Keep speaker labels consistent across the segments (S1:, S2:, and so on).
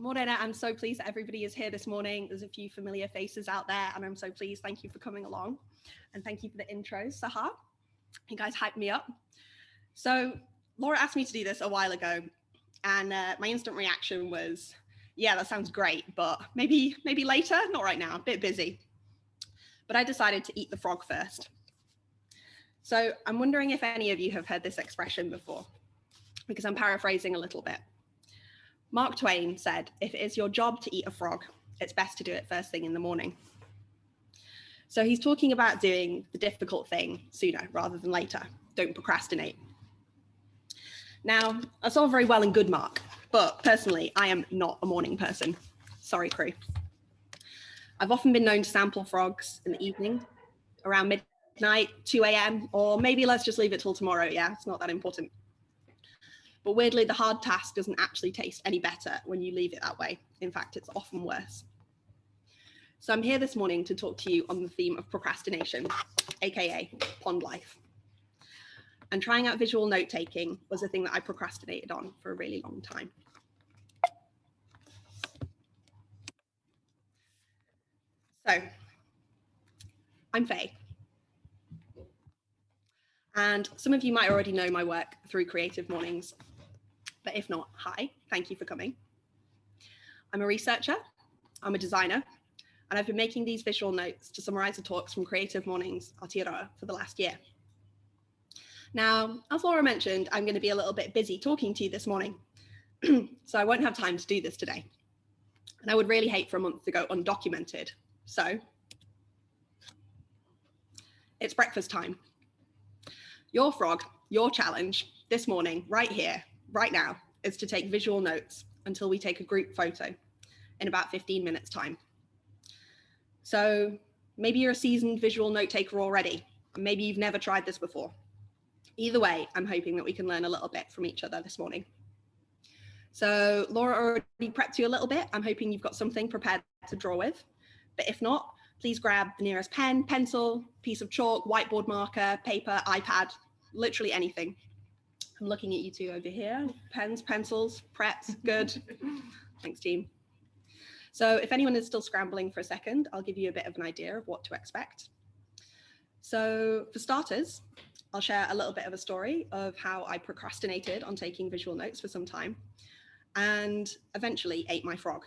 S1: Morena, I'm so pleased that everybody is here this morning. There's a few familiar faces out there and I'm so pleased. Thank you for coming along and thank you for the intros, Sahar. You guys hyped me up. So Laura asked me to do this a while ago and my instant reaction was, yeah, that sounds great, but maybe later, not right now, a bit busy. But I decided to eat the frog first. So I'm wondering if any of you have heard this expression before, because I'm paraphrasing a little bit. Mark Twain said, if it is your job to eat a frog, it's best to do it first thing in the morning. So he's talking about doing the difficult thing sooner rather than later. Don't procrastinate. Now, that's all very well and good, Mark, but personally, I am not a morning person. Sorry, crew. I've often been known to sample frogs in the evening, around midnight, 2 a.m., or maybe let's just leave it till tomorrow. Yeah, it's not that important. But weirdly, the hard task doesn't actually taste any better when you leave it that way. In fact, it's often worse. So I'm here this morning to talk to you on the theme of procrastination, AKA pond life. And trying out visual note-taking was a thing that I procrastinated on for a really long time. So I'm Faye. And some of you might already know my work through Creative Mornings. But if not, hi, thank you for coming. I'm a researcher, I'm a designer, and I've been making these visual notes to summarize the talks from Creative Mornings Aotearoa for the last year. Now, as Laura mentioned, I'm going to be a little bit busy talking to you this morning, so I won't have time to do this today. And I would really hate for a month to go undocumented. So it's breakfast time. Your frog, your challenge this morning, right here, right now, is to take visual notes until we take a group photo in about 15 minutes time. So maybe you're a seasoned visual note taker already, and maybe you've never tried this before. Either way, I'm hoping that we can learn a little bit from each other this morning. So Laura already prepped you a little bit. I'm hoping you've got something prepared to draw with, but if not, please grab the nearest pen, pencil, piece of chalk, whiteboard marker, paper, iPad, literally anything. I'm looking at you two over here. Pens, pencils, prepped, good. Thanks, team. So if anyone is still scrambling for a second, I'll give you a bit of an idea of what to expect. So for starters, I'll share a little bit of a story of how I procrastinated on taking visual notes for some time and eventually ate my frog.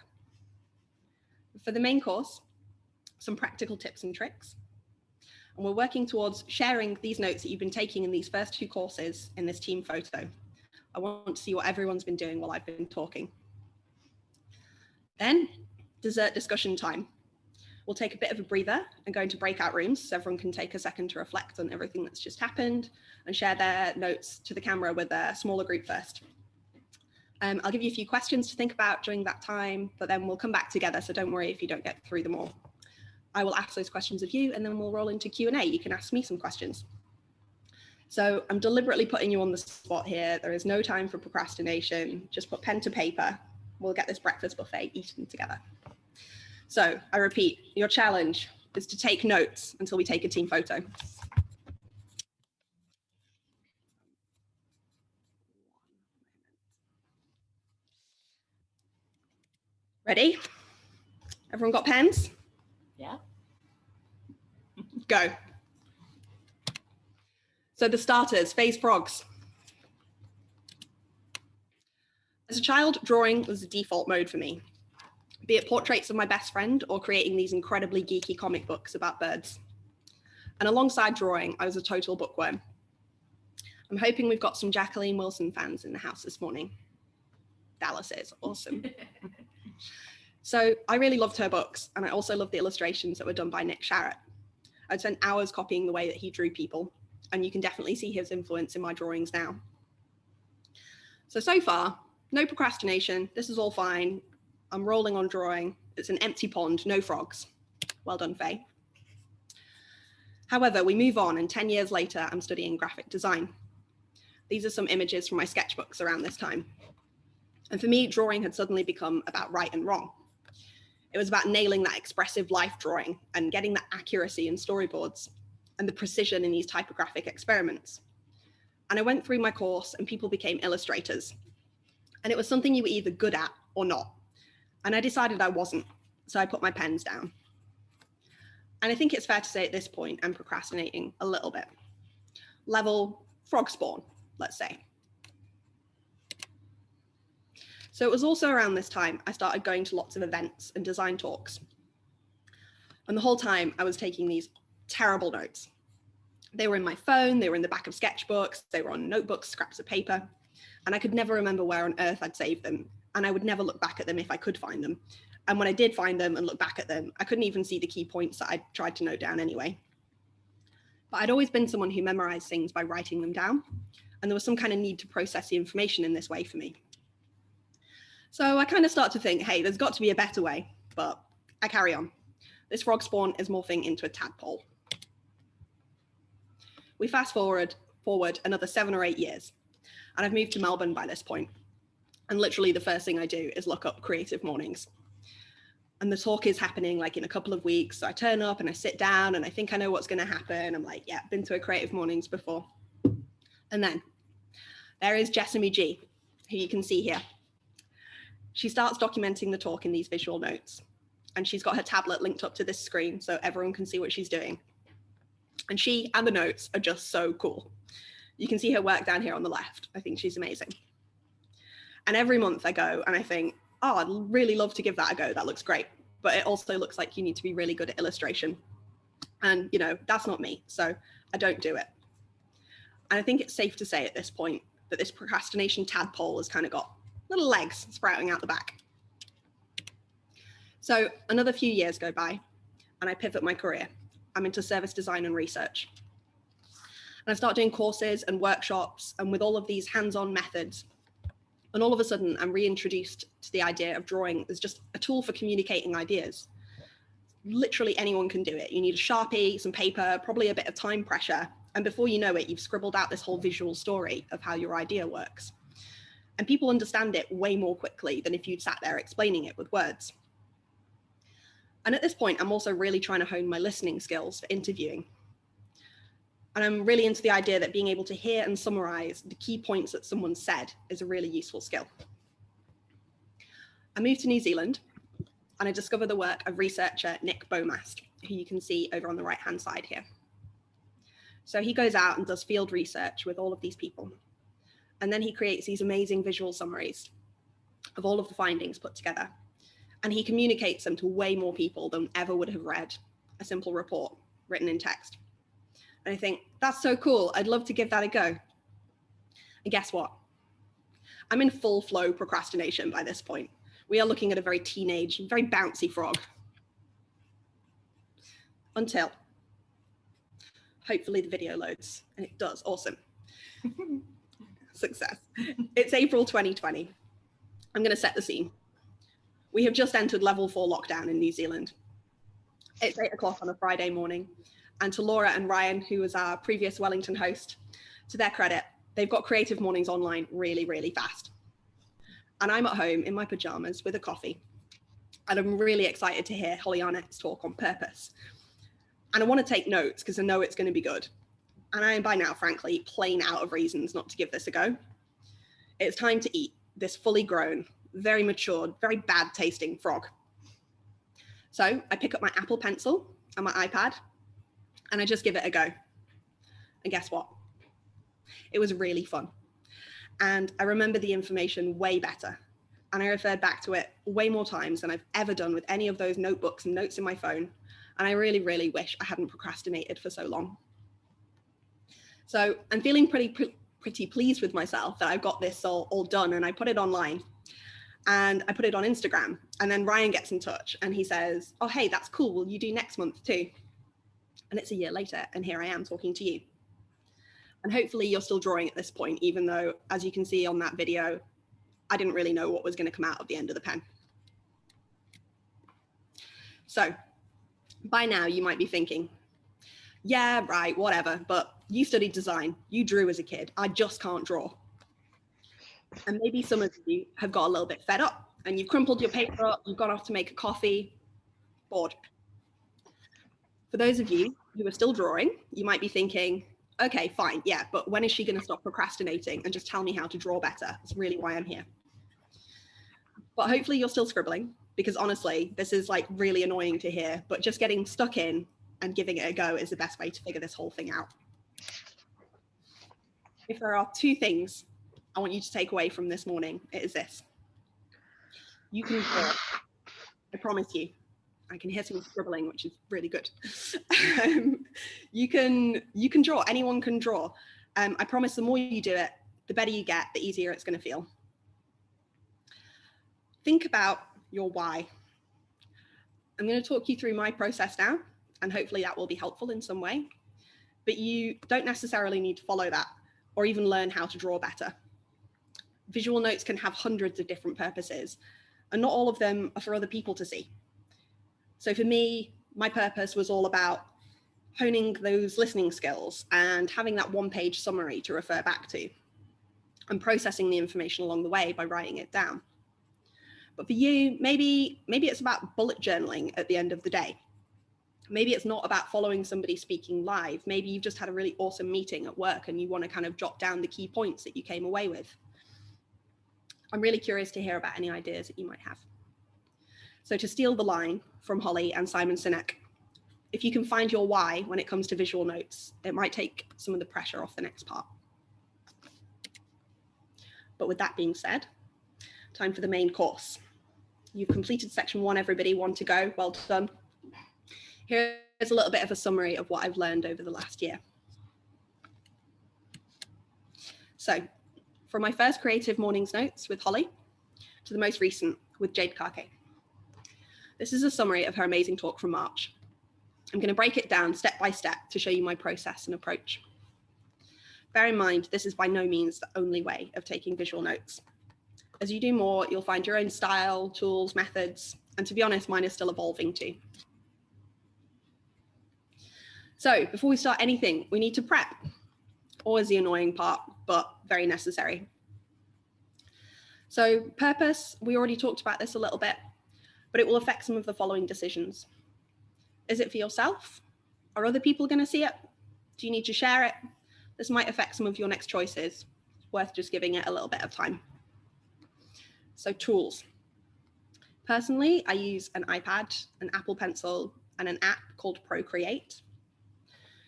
S1: For the main course, some practical tips and tricks. And we're working towards sharing these notes that you've been taking in these first two courses in this team photo. I want to see what everyone's been doing while I've been talking. Then, dessert discussion time. We'll take a bit of a breather and go into breakout rooms so everyone can take a second to reflect on everything that's just happened and share their notes to the camera with a smaller group first. I'll give you a few questions to think about during that time, but then we'll come back together, so don't worry if you don't get through them all. I will ask those questions of you and then we'll roll into Q&A. You can ask me some questions. So I'm deliberately putting you on the spot here. There is no time for procrastination. Just put pen to paper. We'll get this breakfast buffet eaten together. So I repeat, your challenge is to take notes until we take a team photo. Ready? Everyone got pens?
S2: Yeah.
S1: Go. So the starters, FAYES frogs. As a child, drawing was the default mode for me, be it portraits of my best friend or creating these incredibly geeky comic books about birds. And alongside drawing, I was a total bookworm. I'm hoping we've got some Jacqueline Wilson fans in the house this morning. Dallas is awesome. So I really loved her books, and I also loved the illustrations that were done by Nick Sharratt. I'd spent hours copying the way that he drew people, and you can definitely see his influence in my drawings now. So far, no procrastination, this is all fine. I'm rolling on drawing. It's an empty pond, no frogs. Well done, Faye. However, we move on, and 10 years later, I'm studying graphic design. These are some images from my sketchbooks around this time. And for me, drawing had suddenly become about right and wrong. It was about nailing that expressive life drawing and getting that accuracy in storyboards and the precision in these typographic experiments. And I went through my course and people became illustrators. And it was something you were either good at or not. And I decided I wasn't, so I put my pens down. And I think it's fair to say at this point, I'm procrastinating a little bit. Level frog spawn, let's say. So it was also around this time I started going to lots of events and design talks. And the whole time I was taking these terrible notes. They were in my phone, they were in the back of sketchbooks, they were on notebooks, scraps of paper, and I could never remember where on earth I'd saved them. And I would never look back at them if I could find them. And when I did find them and look back at them, I couldn't even see the key points that I'd tried to note down anyway. But I'd always been someone who memorized things by writing them down. And there was some kind of need to process the information in this way for me. So I kind of start to think, hey, there's got to be a better way, but I carry on. This frog spawn is morphing into a tadpole. We fast forward another 7 or 8 years, and I've moved to Melbourne by this point. And literally the first thing I do is look up Creative Mornings. And the talk is happening like in a couple of weeks. So I turn up and I sit down and I think I know what's going to happen. I'm like, yeah, been to a Creative Mornings before. And then there is Jessamy G, who you can see here. She starts documenting the talk in these visual notes. And she's got her tablet linked up to this screen so everyone can see what she's doing. And she and the notes are just so cool. You can see her work down here on the left. I think she's amazing. And every month I go and I think, oh, I'd really love to give that a go. That looks great. But it also looks like you need to be really good at illustration. And, you know, that's not me. So I don't do it. And I think it's safe to say at this point that this procrastination tadpole has kind of got little legs sprouting out the back. So another few years go by and I pivot my career. I'm into service design and research. And I start doing courses and workshops and with all of these hands-on methods. And all of a sudden I'm reintroduced to the idea of drawing as just a tool for communicating ideas. Literally anyone can do it. You need a Sharpie, some paper, probably a bit of time pressure. And before you know it, you've scribbled out this whole visual story of how your idea works. And people understand it way more quickly than if you'd sat there explaining it with words. And at this point, I'm also really trying to hone my listening skills for interviewing. And I'm really into the idea that being able to hear and summarize the key points that someone said is a really useful skill. I moved to New Zealand and I discovered the work of researcher Nick Beaumast, who you can see over on the right-hand side here. So he goes out and does field research with all of these people. And then he creates these amazing visual summaries of all of the findings put together. And he communicates them to way more people than ever would have read a simple report written in text. And I think, that's so cool. I'd love to give that a go. And guess what? I'm in full flow procrastination by this point. We are looking at a very teenage, very bouncy frog. Until hopefully the video loads, and it does. Awesome. Success. It's April 2020. I'm going to set the scene. We have just entered level 4 lockdown in New Zealand. It's 8 o'clock on a Friday morning. And to Laura and Ryan, who was our previous Wellington host, to their credit, they've got Creative Mornings online really, really fast. And I'm at home in my pajamas with a coffee. And I'm really excited to hear Holly Arnett's talk on purpose. And I want to take notes because I know it's going to be good. And I am by now, frankly, plain out of reasons not to give this a go. It's time to eat this fully grown, very matured, very bad tasting frog. So I pick up my Apple Pencil and my iPad and I just give it a go. And guess what? It was really fun. And I remember the information way better. And I referred back to it way more times than I've ever done with any of those notebooks and notes in my phone. And I really, really wish I hadn't procrastinated for so long. So I'm feeling pretty pleased with myself that I've got this all done, and I put it online and I put it on Instagram. And then Ryan gets in touch and he says, oh, hey, that's cool. Will you do next month too? And it's a year later and here I am talking to you. And hopefully you're still drawing at this point, even though, as you can see on that video, I didn't really know what was going to come out of the end of the pen. So by now you might be thinking, yeah, right, whatever, but you studied design, you drew as a kid, I just can't draw. And maybe some of you have got a little bit fed up and you've crumpled your paper up, you've gone off to make a coffee, bored. For those of you who are still drawing, you might be thinking, okay, fine, yeah, but when is she going to stop procrastinating and just tell me how to draw better? That's really why I'm here. But hopefully you're still scribbling because honestly, this is like really annoying to hear, but just getting stuck in and giving it a go is the best way to figure this whole thing out. If there are two things I want you to take away from this morning, it is this. You can draw. I promise you. I can hear some scribbling, which is really good. You can draw. Anyone can draw. I promise the more you do it, the better you get, the easier it's going to feel. Think about your why. I'm going to talk you through my process now, and hopefully that will be helpful in some way. But you don't necessarily need to follow that or even learn how to draw better. Visual notes can have hundreds of different purposes, and not all of them are for other people to see. So for me, my purpose was all about honing those listening skills and having that one-page summary to refer back to, and processing the information along the way by writing it down. But for you, maybe it's about bullet journaling at the end of the day. Maybe it's not about following somebody speaking live. Maybe you've just had a really awesome meeting at work and you want to kind of jot down the key points that you came away with. I'm really curious to hear about any ideas that you might have. So to steal the line from Holly and Simon Sinek, if you can find your why when it comes to visual notes, it might take some of the pressure off the next part. But with that being said, time for the main course. You've completed section 1, everybody, 1 to go, well done. Here's a little bit of a summary of what I've learned over the last year. So from my first Creative Mornings notes with Holly to the most recent with Jade Karke. This is a summary of her amazing talk from March. I'm going to break it down step by step to show you my process and approach. Bear in mind, this is by no means the only way of taking visual notes. As you do more, you'll find your own style, tools, methods, and to be honest, mine is still evolving too. So before we start anything, we need to prep. Always the annoying part, but very necessary. So purpose, we already talked about this a little bit, but it will affect some of the following decisions. Is it for yourself? Are other people going to see it? Do you need to share it? This might affect some of your next choices. It's worth just giving it a little bit of time. So tools. Personally, I use an iPad, an Apple Pencil, and an app called Procreate.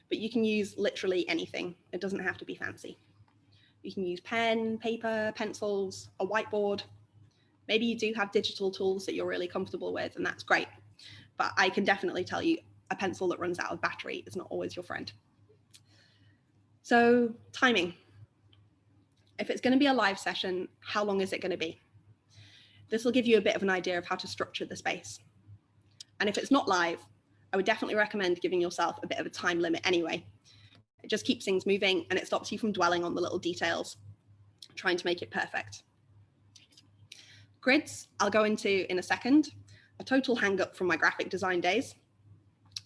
S1: But you can use literally anything. It doesn't have to be fancy. You can use pen, paper, pencils, a whiteboard. Maybe you do have digital tools that you're really comfortable with, and that's great. But I can definitely tell you a pencil that runs out of battery is not always your friend. So timing. If it's going to be a live session, how long is it going to be? This will give you a bit of an idea of how to structure the space. And if it's not live, I would definitely recommend giving yourself a bit of a time limit anyway. It just keeps things moving and it stops you from dwelling on the little details, trying to make it perfect. Grids, I'll go into in a second. A total hang up from my graphic design days.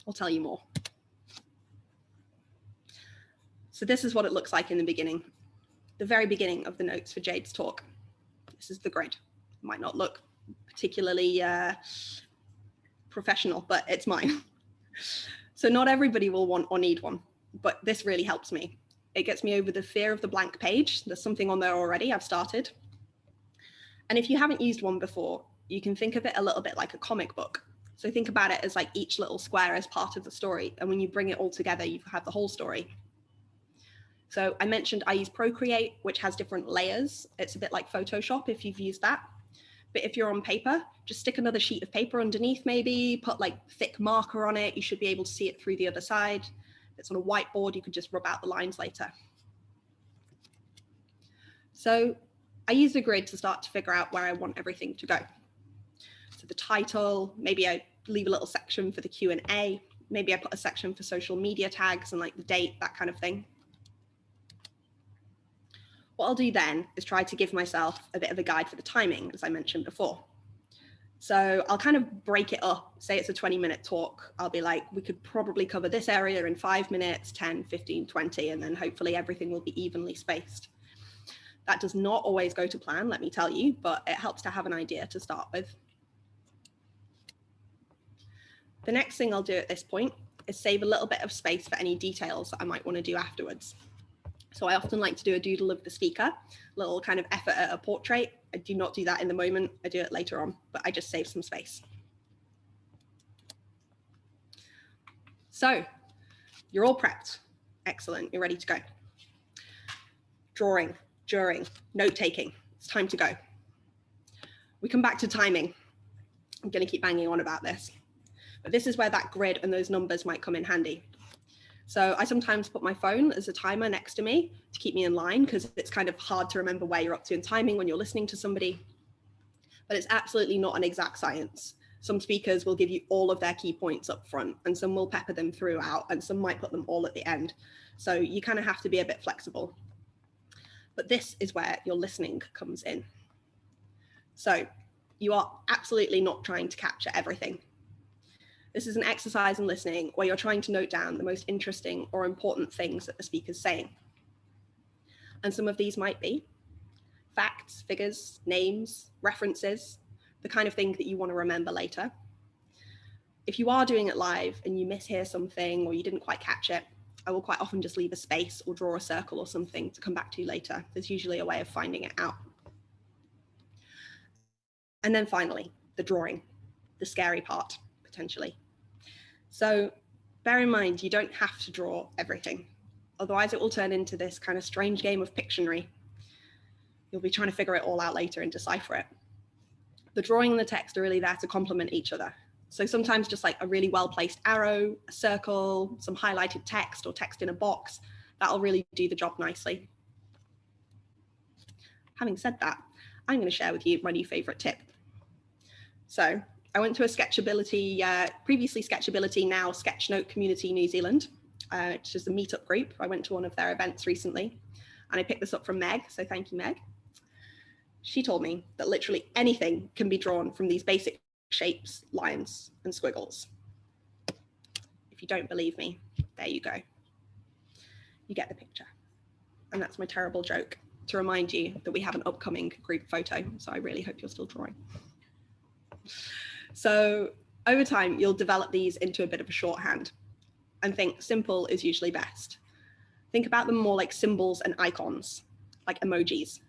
S1: I'll tell you more. So this is what it looks like in the beginning, the very beginning of the notes for Jade's talk. This is the grid. It might not look particularly professional, but it's mine. So not everybody will want or need one, but this really helps me. It gets me over the fear of the blank page. There's something on there already, I've started. And if you haven't used one before, you can think of it a little bit like a comic book. So think about it as like each little square as part of the story. And when you bring it all together, you have the whole story. So I mentioned I use Procreate, which has different layers. It's a bit like Photoshop if you've used that. But if you're on paper, just stick another sheet of paper underneath maybe, put like thick marker on it. You should be able to see it through the other side. If it's on a whiteboard, you could just rub out the lines later. So I use the grid to start to figure out where I want everything to go. So the title, maybe I leave a little section for the Q&A. Maybe I put a section for social media tags and like the date, that kind of thing. What I'll do then is try to give myself a bit of a guide for the timing, as I mentioned before. So I'll kind of break it up. Say it's a 20-minute talk. I'll be like, we could probably cover this area in 5 minutes, 10, 15, 20, and then hopefully everything will be evenly spaced. That does not always go to plan, let me tell you, but it helps to have an idea to start with. The next thing I'll do at this point is save a little bit of space for any details that I might want to do afterwards. So I often like to do a doodle of the speaker, little kind of effort at a portrait. I do not do that in the moment, I do it later on, but I just save some space. So you're all prepped. Excellent, you're ready to go. Drawing, during, note-taking, it's time to go. We come back to timing. I'm gonna keep banging on about this, but this is where that grid and those numbers might come in handy. So I sometimes put my phone as a timer next to me to keep me in line, because it's kind of hard to remember where you're up to in timing when you're listening to somebody, but it's absolutely not an exact science. Some speakers will give you all of their key points up front, and some will pepper them throughout, and some might put them all at the end. So you kind of have to be a bit flexible. But this is where your listening comes in. So you are absolutely not trying to capture everything. This is an exercise in listening where you're trying to note down the most interesting or important things that the speaker's saying. And some of these might be facts, figures, names, references, the kind of thing that you want to remember later. If you are doing it live and you mishear something or you didn't quite catch it, I will quite often just leave a space or draw a circle or something to come back to later. There's usually a way of finding it out. And then finally, the drawing, the scary part, potentially. So bear in mind, you don't have to draw everything. Otherwise it will turn into this kind of strange game of Pictionary. You'll be trying to figure it all out later and decipher it. The drawing and the text are really there to complement each other. So sometimes just like a really well-placed arrow, a circle, some highlighted text or text in a box, that'll really do the job nicely. Having said that, I'm going to share with you my new favorite tip. So I went to a Sketchability, previously Sketchability, now Sketchnote Community New Zealand, which is a meetup group. I went to one of their events recently, and I picked this up from Meg, so thank you, Meg. She told me that literally anything can be drawn from these basic shapes, lines, and squiggles. If you don't believe me, there you go. You get the picture. And that's my terrible joke to remind you that we have an upcoming group photo, so I really hope you're still drawing. So over time, you'll develop these into a bit of a shorthand and think simple is usually best. Think about them more like symbols and icons, like emojis.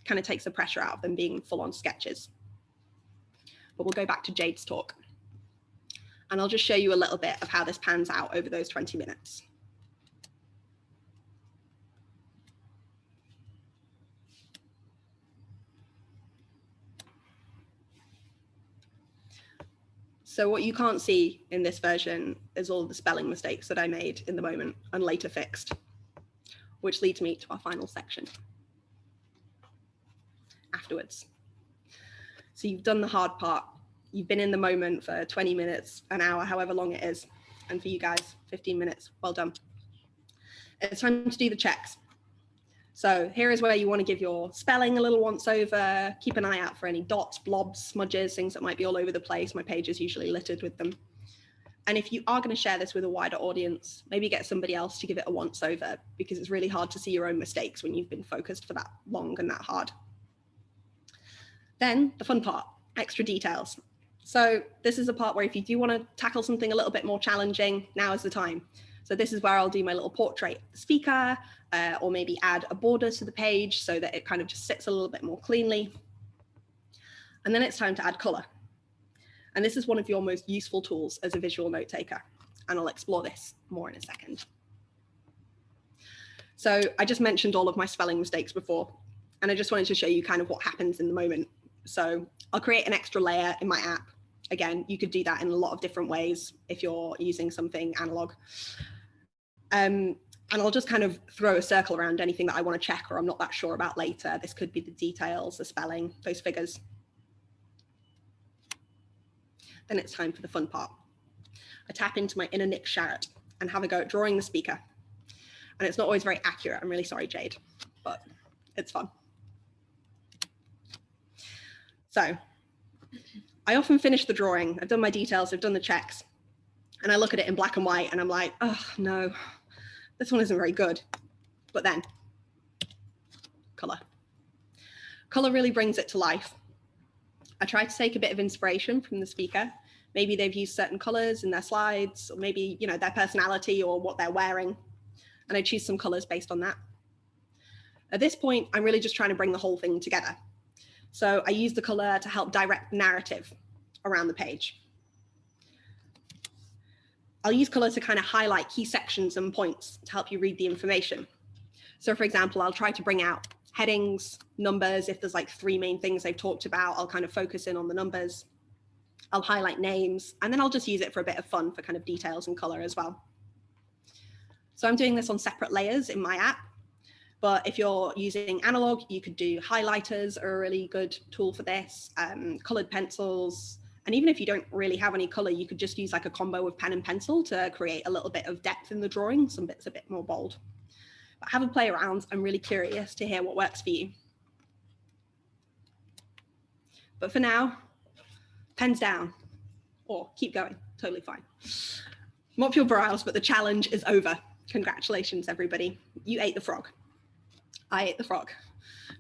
S1: Kind of takes the pressure out of them being full-on sketches. But we'll go back to Jade's talk. And I'll just show you a little bit of how this pans out over those 20 minutes. So what you can't see in this version is all the spelling mistakes that I made in the moment and later fixed, which leads me to our final section afterwards. So you've done the hard part. You've been in the moment for 20 minutes, an hour, however long it is. And for you guys, 15 minutes, well done. It's time to do the checks. So here is where you want to give your spelling a little once over, keep an eye out for any dots, blobs, smudges, things that might be all over the place. My page is usually littered with them. And if you are going to share this with a wider audience, maybe get somebody else to give it a once over, because it's really hard to see your own mistakes when you've been focused for that long and that hard. Then the fun part, extra details. So this is a part where if you do want to tackle something a little bit more challenging, now is the time. So this is where I'll do my little portrait of the speaker, or maybe add a border to the page so that it kind of just sits a little bit more cleanly. And then it's time to add color. And this is one of your most useful tools as a visual note taker. And I'll explore this more in a second. So I just mentioned all of my spelling mistakes before, and I just wanted to show you kind of what happens in the moment. So I'll create an extra layer in my app. Again, you could do that in a lot of different ways if you're using something analog. And I'll just kind of throw a circle around anything that I want to check or I'm not that sure about later. This could be the details, the spelling, those figures. Then it's time for the fun part. I tap into my inner Nick Sharratt and have a go at drawing the speaker. And it's not always very accurate. I'm really sorry, Jade, but it's fun. So I often finish the drawing. I've done my details, I've done the checks, and I look at it in black and white and I'm like, oh no, this one isn't very good. But then color. Color really brings it to life. I try to take a bit of inspiration from the speaker. Maybe they've used certain colors in their slides, or maybe, you know, their personality or what they're wearing. And I choose some colors based on that. At this point, I'm really just trying to bring the whole thing together. So I use the color to help direct narrative around the page. I'll use color to kind of highlight key sections and points to help you read the information. So for example, I'll try to bring out headings, numbers. If there's like 3 main things they've talked about, I'll kind of focus in on the numbers. I'll highlight names, and then I'll just use it for a bit of fun for kind of details and color as well. So I'm doing this on separate layers in my app, but if you're using analog, you could do highlighters are a really good tool for this, colored pencils. And even if you don't really have any color, you could just use like a combo of pen and pencil to create a little bit of depth in the drawing, some bits a bit more bold. But have a play around. I'm really curious to hear what works for you. But for now, pens down, or keep going, totally fine. Mop your brows, but the challenge is over. Congratulations, everybody. You ate the frog. I ate the frog.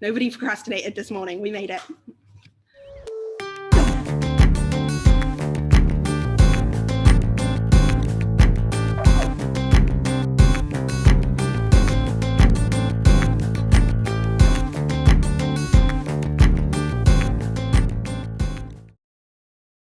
S1: Nobody procrastinated this morning. We made it.